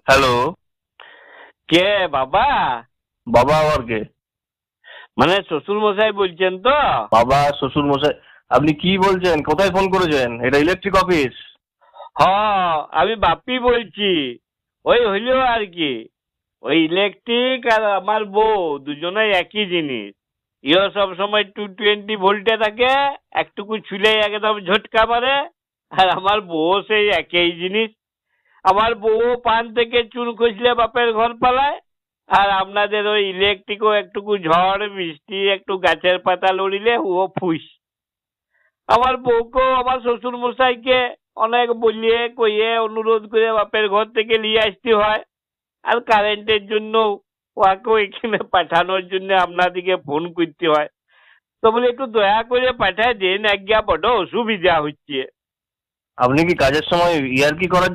Hello. কে বাবা? বাবা আবার কে? মানে শ্বশুর মশাই বলছেন তো? বাবা শ্বশুর মশাই? আপনি কি বলছেন? কোথায় ফোন করেছেন? এটা ইলেকট্রিক অফিস। হ, আমি বাপ্পি বলছি। ওই হইলো আর কি, ওই ইলেকট্রিক আর আমার বউ দুজনেই একই জিনিস। ইও সব সময় 220 ভোল্টে থাকে, একটুকু ছুলে একদম ঝটকা মারে। আর আমার বউ সেই একই জিনিস। আমার বউ পান থেকে চুন খসলে বাপের ঘর পালায়। আর আপনাদের ওই ইলেকট্রিকও একটুকু ঝড় বৃষ্টি একটু গাছের পাতা লড়িলে ও ফুস। আমার বউকেও আমার শ্বশুর মশাইকে অনেক বলিয়ে কইয়ে অনুরোধ করে বাপের ঘর থেকে নিয়ে আসতে হয়। আর কারেন্টের জন্য ওকেও এখানে পাঠানোর জন্য আপনাদিকে ফোন করতে হয়। তো বলে একটু দয়া করে পাঠায় দেন, আজ্ঞা বড় অসুবিধা হচ্ছে। আপনি কি কাজের সময় ইয়ার্কি করার জন্য